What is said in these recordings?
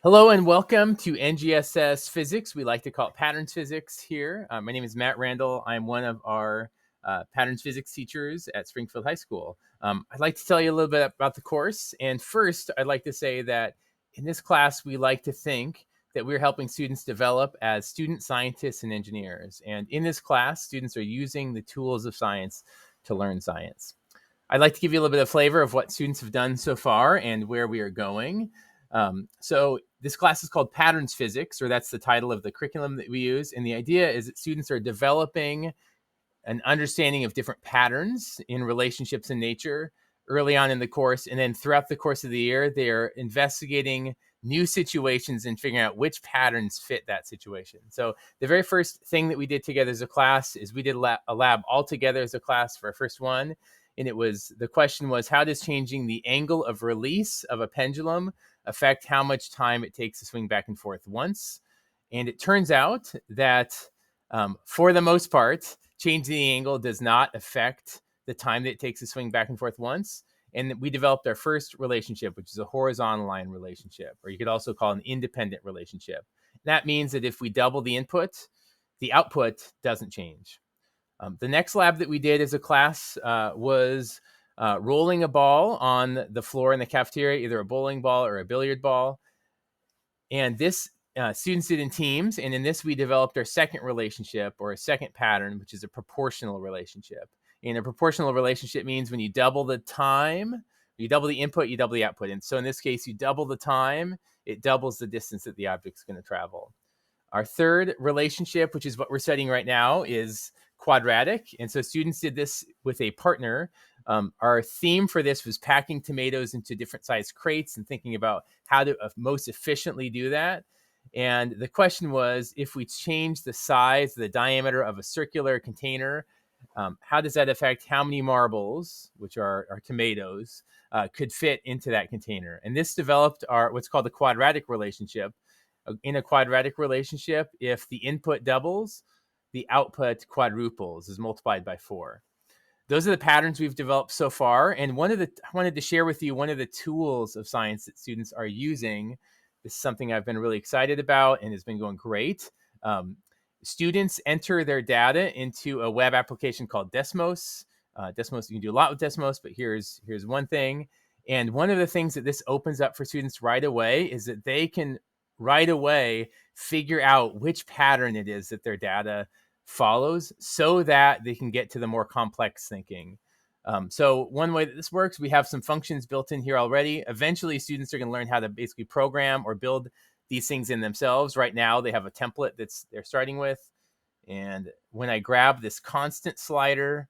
Hello and welcome to NGSS Physics. We like to call it Patterns Physics here. My name is Matt Randall. I'm one of our Patterns Physics teachers at Springfield High School. I'd like to tell you a little bit about the course. And first, I'd like to say that in this class, we like to think that we're helping students develop as student scientists and engineers. And in this class, students are using the tools of science to learn science. I'd like to give you a little bit of flavor of what students have done so far and where we are going. So this class is called Patterns Physics, or that's the title of the curriculum that we use. And the idea is that students are developing an understanding of different patterns in relationships in nature early on in the course. And then throughout the course of the year, they're investigating new situations and figuring out which patterns fit that situation. So the very first thing that we did together as a class is we did a lab all together as a class for our first one. And the question was, how does changing the angle of release of a pendulum affect how much time it takes to swing back and forth once? And it turns out that for the most part, changing the angle does not affect the time that it takes to swing back and forth once. And we developed our first relationship, which is a horizontal line relationship, or you could also call it an independent relationship. That means that if we double the input, the output doesn't change. The next lab that we did as a class was rolling a ball on the floor in the cafeteria, either a bowling ball or a billiard ball. And this students did in teams. And in this, we developed our second relationship, or a second pattern, which is a proportional relationship. And a proportional relationship means when you double the time, you double the input, you double the output. And so in this case, you double the time, it doubles the distance that the object's going to travel. Our third relationship, which is what we're studying right now, is quadratic. And so students did this with a partner. Our theme for this was packing tomatoes into different size crates and thinking about how to most efficiently do that. And the question was, if we change the size, the diameter of a circular container, how does that affect how many marbles, which are tomatoes, could fit into that container? And this developed what's called the quadratic relationship. In a quadratic relationship, if the input doubles, the output quadruples, is multiplied by 4. Those are the patterns we've developed so far. And I wanted to share with you one of the tools of science that students are using. This is something I've been really excited about and has been going great. Students enter their data into a web application called Desmos. Desmos, you can do a lot with Desmos, but here's one thing. And one of the things that this opens up for students right away is that they can right away figure out which pattern it is that their data follows so that they can get to the more complex thinking. So one way that this works, we have some functions built in here already. Eventually, students are going to learn how to basically program or build these things in themselves. Right now, they have a template they're starting with. And when I grab this constant slider,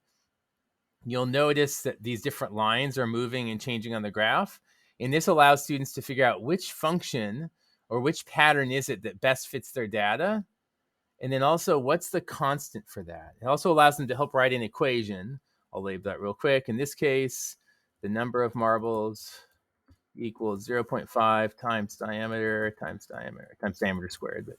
you'll notice that these different lines are moving and changing on the graph. And this allows students to figure out which function or which pattern is it that best fits their data. And then also, what's the constant for that? It also allows them to help write an equation. I'll label that real quick. In this case, the number of marbles equals 0.5 times diameter times diameter squared.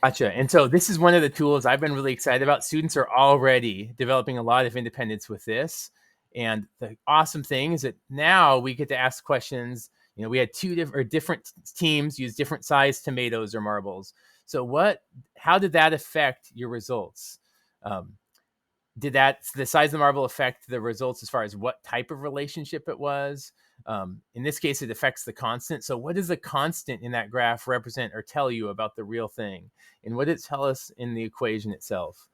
Gotcha. And so this is one of the tools I've been really excited about. Students are already developing a lot of independence with this. And the awesome thing is that now we get to ask questions. We had two different teams use different size tomatoes or marbles. So how did that affect your results? Did the size of the marble affect the results as far as what type of relationship it was? In this case, it affects the constant. So what does the constant in that graph represent or tell you about the real thing? And what did it tell us in the equation itself?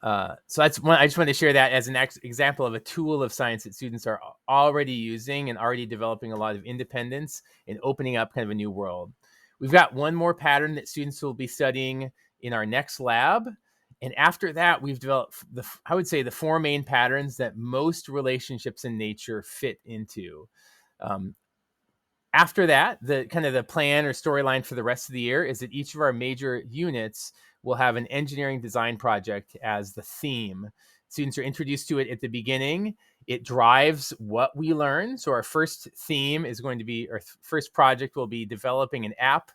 So that's one. I just wanted to share that as an example of a tool of science that students are already using and already developing a lot of independence and opening up kind of a new world. We've got one more pattern that students will be studying in our next lab. And after that, we've developed I would say the 4 main patterns that most relationships in nature fit into. After that, the plan or storyline for the rest of the year is that each of our major units will have an engineering design project as the theme. Students are introduced to it at the beginning. It drives what we learn. So our first theme is going to be, our first project will be developing an app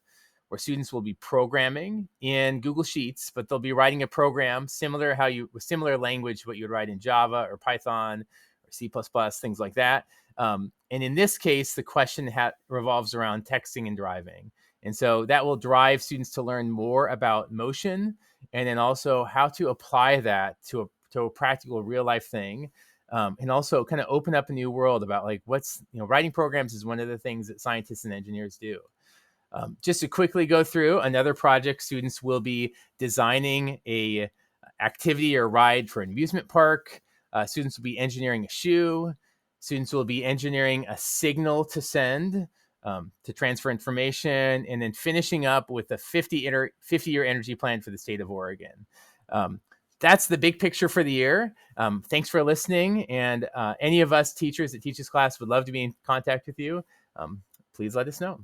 where students will be programming in Google Sheets, but they'll be writing a program with similar language, what you would write in Java or Python C++, things like that. And in this case, the question revolves around texting and driving. And so that will drive students to learn more about motion, and then also how to apply that to a practical real life thing. And also kind of open up a new world about like writing programs is one of the things that scientists and engineers do. Just to quickly go through another project, students will be designing a activity or ride for an amusement park. Students will be engineering a shoe. Students will be engineering a signal to send to transfer information, and then finishing up with a 50-year energy plan for the state of Oregon. That's the big picture for the year. Thanks for listening. And any of us teachers that teach this class would love to be in contact with you. Please let us know.